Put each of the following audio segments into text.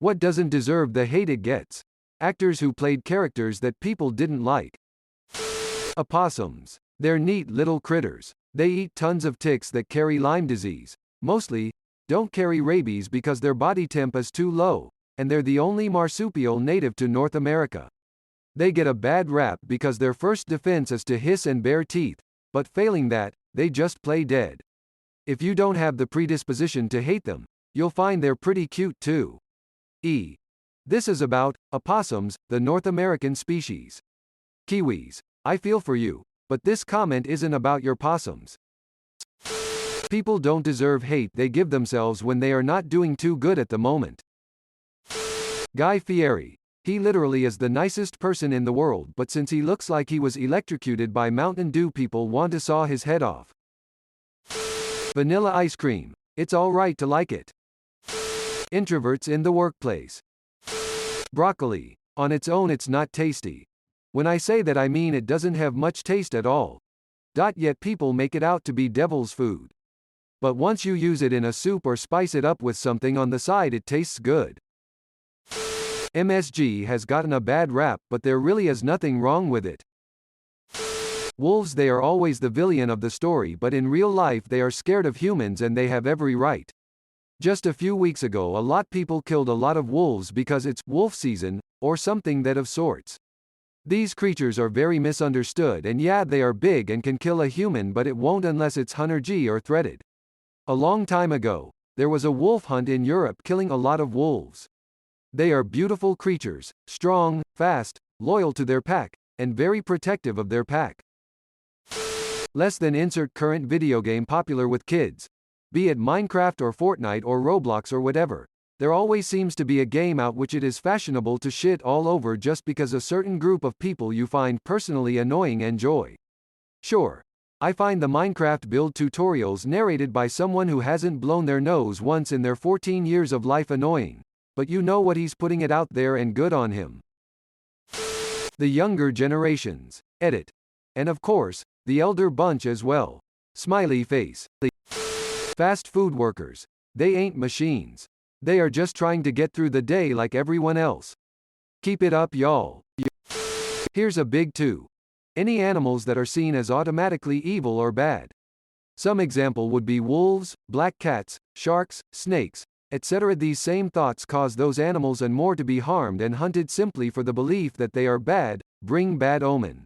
What doesn't deserve the hate it gets? Actors who played characters that people didn't like. Opossums. They're neat little critters. They eat tons of ticks that carry Lyme disease. Mostly, don't carry rabies because their body temp is too low, and they're the only marsupial native to North America. They get a bad rap because their first defense is to hiss and bare teeth, but failing that, they just play dead. If you don't have the predisposition to hate them, you'll find they're pretty cute too. This is about opossums, the North American species. Kiwis. I feel for you, but this comment isn't about your possums. People don't deserve hate they give themselves when they are not doing too good at the moment. Guy Fieri. He literally is the nicest person in the world, but since he looks like he was electrocuted by Mountain Dew, people want to saw his head off. Vanilla ice cream. It's all right to like it. Introverts in the workplace. Broccoli. On its own it's not tasty. When I say that I mean it doesn't have much taste at all. Yet people make it out to be devil's food. But once you use it in a soup or spice it up with something on the side, it tastes good. MSG has gotten a bad rap, but there really is nothing wrong with it. Wolves. They are always the villain of the story, but in real life they are scared of humans and they have every right. Just a few weeks ago a lot people killed a lot of wolves because it's wolf season, or something that of sorts. These creatures are very misunderstood, and yeah, they are big and can kill a human, but it won't unless it's Hunter G or threatened. A long time ago, there was a wolf hunt in Europe killing a lot of wolves. They are beautiful creatures, strong, fast, loyal to their pack, and very protective of their pack. Less than insert current video game popular with kids. Be it Minecraft or Fortnite or Roblox or whatever, there always seems to be a game out which it is fashionable to shit all over just because a certain group of people you find personally annoying enjoy. Sure, I find the Minecraft build tutorials narrated by someone who hasn't blown their nose once in their 14 years of life annoying, but you know what, he's putting it out there and good on him. The younger generations. Edit. And of course, the elder bunch as well. Smiley face. Fast food workers. They ain't machines. They are just trying to get through the day like everyone else. Keep it up, y'all. Here's a big 2. Any animals that are seen as automatically evil or bad. Some example would be wolves, black cats, sharks, snakes, etc. These same thoughts cause those animals and more to be harmed and hunted simply for the belief that they are bad, bring bad omen.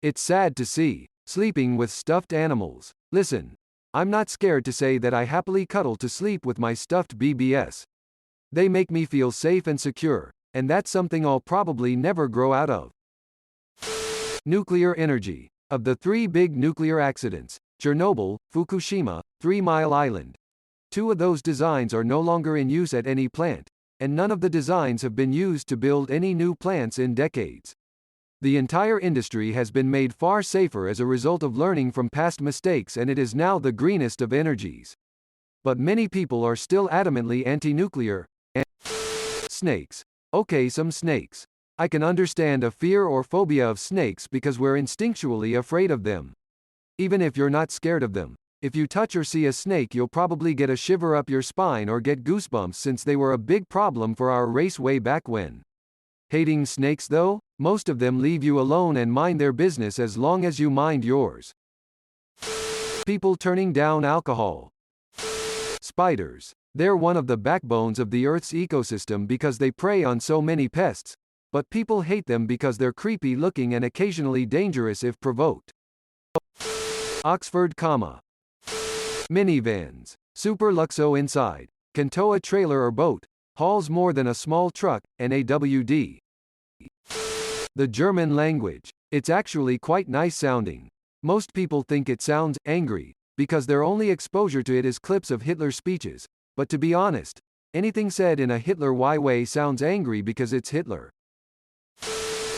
It's sad to see. Sleeping with stuffed animals. Listen. I'm not scared to say that I happily cuddle to sleep with my stuffed BBS. They make me feel safe and secure, and that's something I'll probably never grow out of. Nuclear energy. Of the 3 big nuclear accidents, Chernobyl, Fukushima, 3 Mile Island, 2 of those designs are no longer in use at any plant, and none of the designs have been used to build any new plants in decades. The entire industry has been made far safer as a result of learning from past mistakes, and it is now the greenest of energies. But many people are still adamantly anti-nuclear. Snakes. Okay, some snakes. I can understand a fear or phobia of snakes because we're instinctually afraid of them. Even if you're not scared of them, if you touch or see a snake you'll probably get a shiver up your spine or get goosebumps, since they were a big problem for our race way back when. Hating snakes though? Most of them leave you alone and mind their business as long as you mind yours. People turning down alcohol. Spiders. They're one of the backbones of the Earth's ecosystem because they prey on so many pests, but people hate them because they're creepy looking and occasionally dangerous if provoked. Oxford, minivans. Super Luxo inside. Can tow a trailer or boat. Hauls more than a small truck, and AWD. The German language. It's actually quite nice sounding. Most people think it sounds angry, because their only exposure to it is clips of Hitler speeches, but to be honest, anything said in a Hitler way sounds angry because it's Hitler.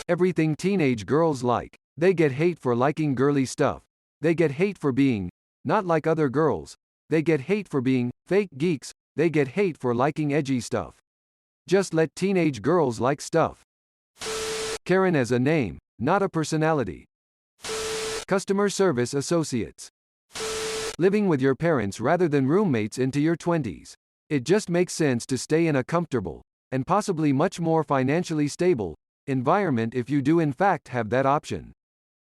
Everything teenage girls like. They get hate for liking girly stuff. They get hate for being not like other girls. They get hate for being fake geeks. They get hate for liking edgy stuff. Just let teenage girls like stuff. Karen as a name, not a personality. Customer service associates. Living with your parents rather than roommates into your 20s. It just makes sense to stay in a comfortable and possibly much more financially stable environment if you do in fact have that option.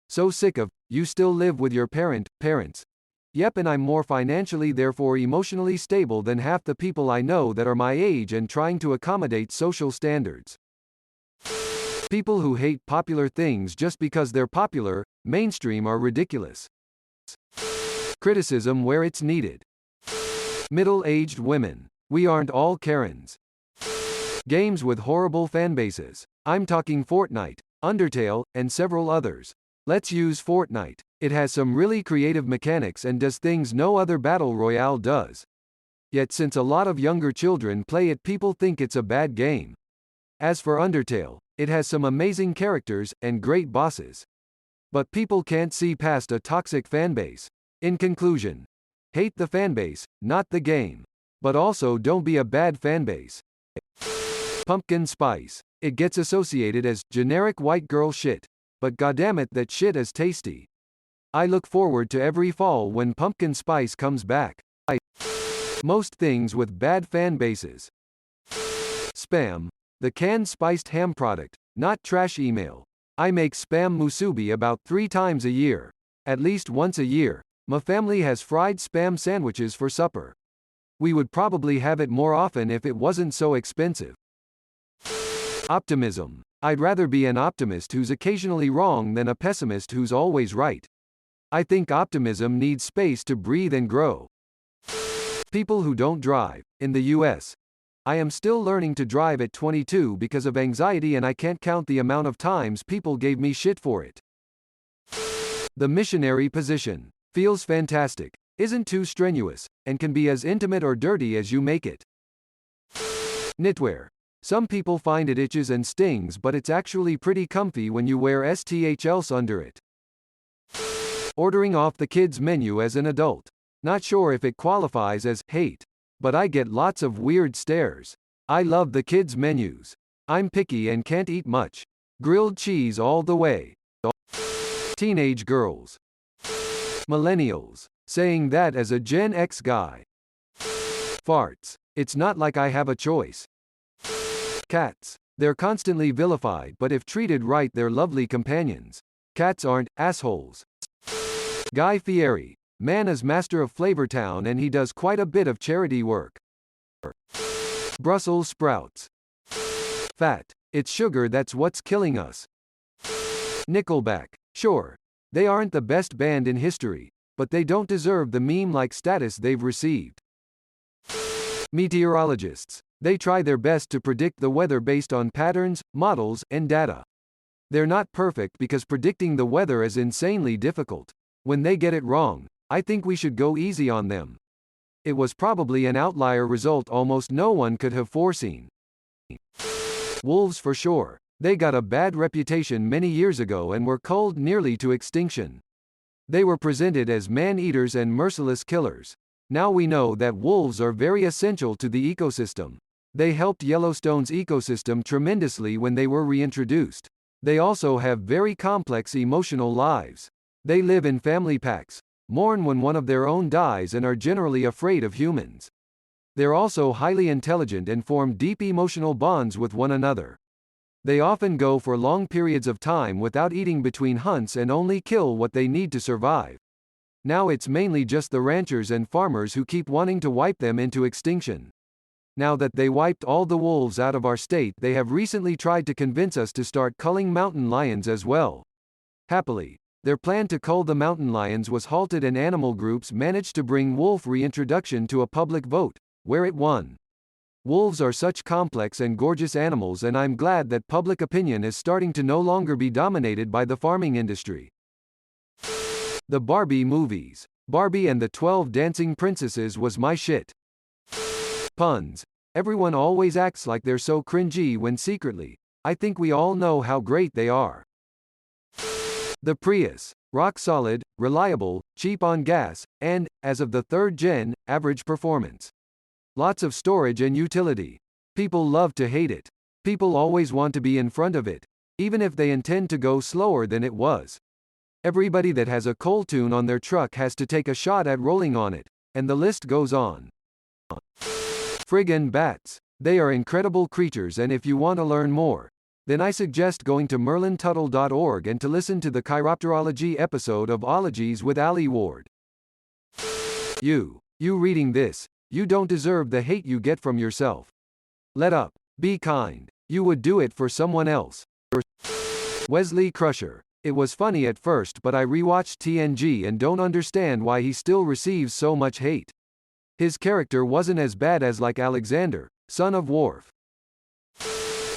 So sick of, you still live with your parents. Yep, and I'm more financially therefore emotionally stable than half the people I know that are my age and trying to accommodate social standards. People who hate popular things just because they're popular, mainstream are ridiculous. Criticism where it's needed. Middle-aged women. We aren't all Karens. Games with horrible fanbases. I'm talking Fortnite, Undertale, and several others. Let's use Fortnite. It has some really creative mechanics and does things no other battle royale does. Yet since a lot of younger children play it, people think it's a bad game. As for Undertale, it has some amazing characters and great bosses. But people can't see past a toxic fanbase. In conclusion, hate the fanbase, not the game. But also don't be a bad fanbase. Pumpkin spice. It gets associated as generic white girl shit. But goddammit, that shit is tasty. I look forward to every fall when pumpkin spice comes back. Most things with bad fan bases. Spam. The canned spiced ham product, not trash email. I make spam musubi about 3 times a year. At least once a year. My family has fried spam sandwiches for supper. We would probably have it more often if it wasn't so expensive. Optimism. I'd rather be an optimist who's occasionally wrong than a pessimist who's always right. I think optimism needs space to breathe and grow. People who don't drive. In the US, I am still learning to drive at 22 because of anxiety, and I can't count the amount of times people gave me shit for it. The missionary position. Feels fantastic, isn't too strenuous, and can be as intimate or dirty as you make it. Knitwear. Some people find it itches and stings, but it's actually pretty comfy when you wear else under it. Ordering off the kids' menu as an adult. Not sure if it qualifies as hate, but I get lots of weird stares. I love the kids' menus. I'm picky and can't eat much. Grilled cheese all the way. Teenage girls. Millennials. Saying that as a Gen X guy. Farts. It's not like I have a choice. Cats. They're constantly vilified, but if treated right, they're lovely companions. Cats aren't assholes. Guy Fieri. Man is master of Flavortown and he does quite a bit of charity work. Brussels sprouts. Fat. It's sugar that's what's killing us. Nickelback. Sure. They aren't the best band in history, but they don't deserve the meme-like status they've received. Meteorologists. They try their best to predict the weather based on patterns, models, and data. They're not perfect because predicting the weather is insanely difficult. When they get it wrong, I think we should go easy on them. It was probably an outlier result almost no one could have foreseen. Wolves for sure. They got a bad reputation many years ago and were culled nearly to extinction. They were presented as man-eaters and merciless killers. Now we know that wolves are very essential to the ecosystem. They helped Yellowstone's ecosystem tremendously when they were reintroduced. They also have very complex emotional lives. They live in family packs, mourn when one of their own dies, and are generally afraid of humans. They're also highly intelligent and form deep emotional bonds with one another. They often go for long periods of time without eating between hunts and only kill what they need to survive. Now it's mainly just the ranchers and farmers who keep wanting to wipe them into extinction. Now that they wiped all the wolves out of our state, they have recently tried to convince us to start culling mountain lions as well. Happily, their plan to cull the mountain lions was halted and animal groups managed to bring wolf reintroduction to a public vote, where it won. Wolves are such complex and gorgeous animals, and I'm glad that public opinion is starting to no longer be dominated by the farming industry. The Barbie movies. Barbie and the 12 Dancing Princesses was my shit. Puns. Everyone always acts like they're so cringy when secretly, I think we all know how great they are. The Prius. Rock solid, reliable, cheap on gas, and, as of the 3rd gen, average performance. Lots of storage and utility. People love to hate it. People always want to be in front of it, even if they intend to go slower than it was. Everybody that has a coal tune on their truck has to take a shot at rolling on it, and the list goes on. Friggin' bats. They are incredible creatures, and if you want to learn more, then I suggest going to merlintuttle.org and to listen to the Chiropterology episode of Ologies with Ali Ward. You reading this, you don't deserve the hate you get from yourself. Let up. Be kind. You would do it for someone else. Wesley Crusher. It was funny at first, but I rewatched TNG and don't understand why he still receives so much hate. His character wasn't as bad as like Alexander, son of Worf.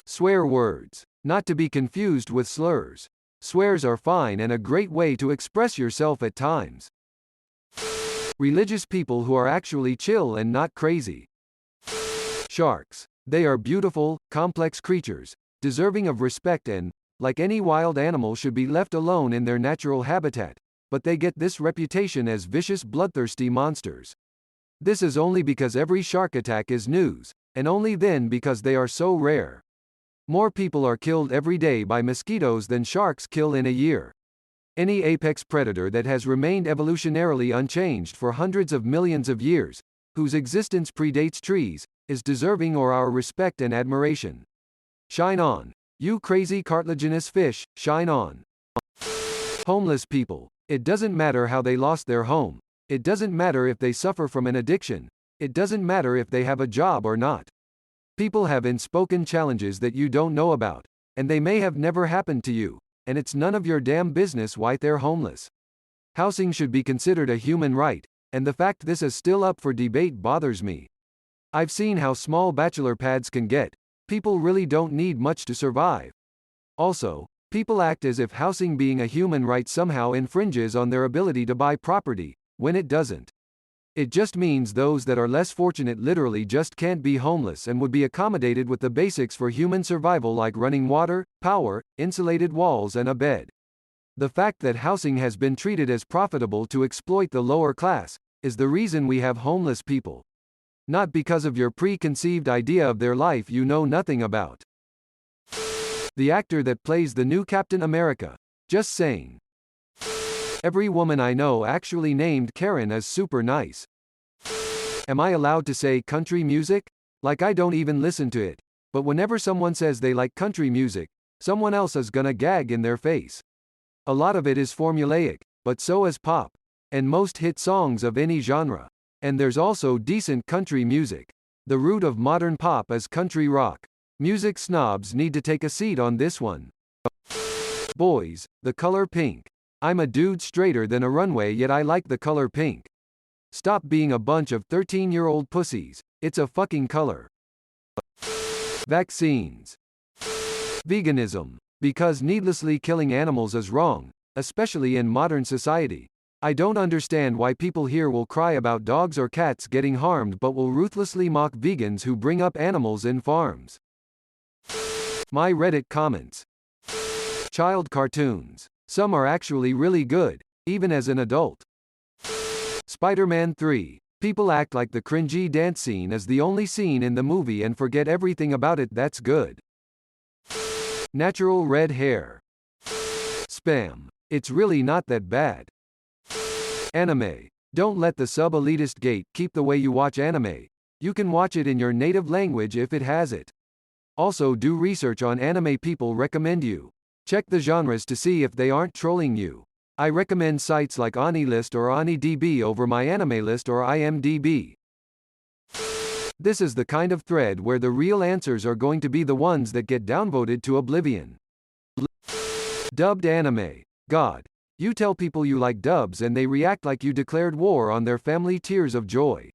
Swear words. Not to be confused with slurs. Swears are fine and a great way to express yourself at times. Religious people who are actually chill and not crazy. Sharks. They are beautiful, complex creatures, deserving of respect and, like any wild animal, should be left alone in their natural habitat, but they get this reputation as vicious, bloodthirsty monsters. This is only because every shark attack is news, and only then because they are so rare. More people are killed every day by mosquitoes than sharks kill in a year. Any apex predator that has remained evolutionarily unchanged for hundreds of millions of years, whose existence predates trees, is deserving of our respect and admiration. Shine on. You crazy cartilaginous fish, shine on. Homeless people. It doesn't matter how they lost their home. It doesn't matter if they suffer from an addiction. It doesn't matter if they have a job or not. People have unspoken challenges that you don't know about, and they may have never happened to you, and it's none of your damn business why they're homeless. Housing should be considered a human right, and the fact this is still up for debate bothers me. I've seen how small bachelor pads can get. People really don't need much to survive. Also, people act as if housing being a human right somehow infringes on their ability to buy property, when it doesn't. It just means those that are less fortunate literally just can't be homeless and would be accommodated with the basics for human survival like running water, power, insulated walls and a bed. The fact that housing has been treated as profitable to exploit the lower class, is the reason we have homeless people. Not because of your preconceived idea of their life you know nothing about. The actor that plays the new Captain America. Just saying. Every woman I know actually named Karen is super nice. Am I allowed to say country music? Like I don't even listen to it. But whenever someone says they like country music, someone else is gonna gag in their face. A lot of it is formulaic, but so is pop. And most hit songs of any genre. And there's also decent country music. The root of modern pop is country rock. Music snobs need to take a seat on this one. Boys, the color pink. I'm a dude straighter than a runway yet I like the color pink. Stop being a bunch of 13-year-old pussies, it's a fucking color. Vaccines. Veganism. Because needlessly killing animals is wrong, especially in modern society. I don't understand why people here will cry about dogs or cats getting harmed but will ruthlessly mock vegans who bring up animals in farms. My Reddit comments. Child cartoons. Some are actually really good, even as an adult. Spider-Man 3. People act like the cringy dance scene is the only scene in the movie and forget everything about it that's good. Natural red hair. Spam. It's really not that bad. Anime. Don't let the sub-elitist gate keep the way you watch anime. You can watch it in your native language if it has it. Also do research on anime people recommend you. Check the genres to see if they aren't trolling you. I recommend sites like AniList or AniDB over MyAnimeList or IMDb. This is the kind of thread where the real answers are going to be the ones that get downvoted to oblivion. Dubbed anime. God. You tell people you like dubs and they react like you declared war on their family tears of joy.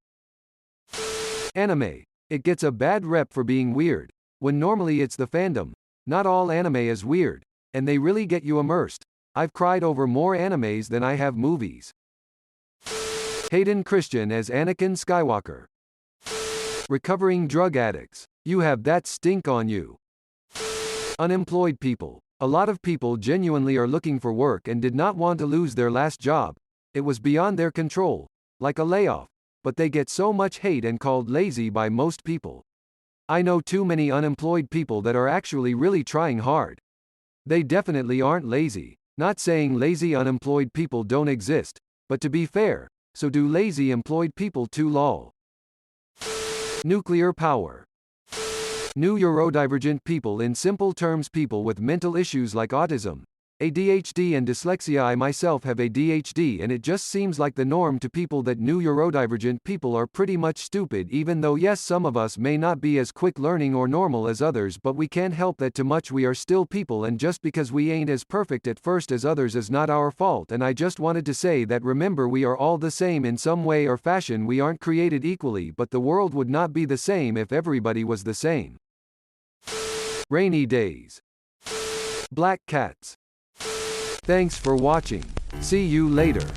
Anime. It gets a bad rep for being weird, when normally it's the fandom. Not all anime is weird, and they really get you immersed. I've cried over more animes than I have movies. Hayden Christian as Anakin Skywalker. Recovering drug addicts. You have that stink on you. Unemployed people. A lot of people genuinely are looking for work and did not want to lose their last job. It was beyond their control, like a layoff, but they get so much hate and called lazy by most people. I know too many unemployed people that are actually really trying hard. They definitely aren't lazy. Not saying lazy unemployed people don't exist, but to be fair, so do lazy employed people too lol. Nuclear power. New neurodivergent people, in simple terms, people with mental issues like autism, ADHD and dyslexia. I myself have ADHD, and it just seems like the norm to people that new neurodivergent people are pretty much stupid, even though yes, some of us may not be as quick learning or normal as others, but we can't help that too much. We are still people, and just because we ain't as perfect at first as others is not our fault. And I just wanted to say that remember, we are all the same in some way or fashion. We aren't created equally, but the world would not be the same if everybody was the same. Rainy days. Black cats. Thanks for watching. See you later.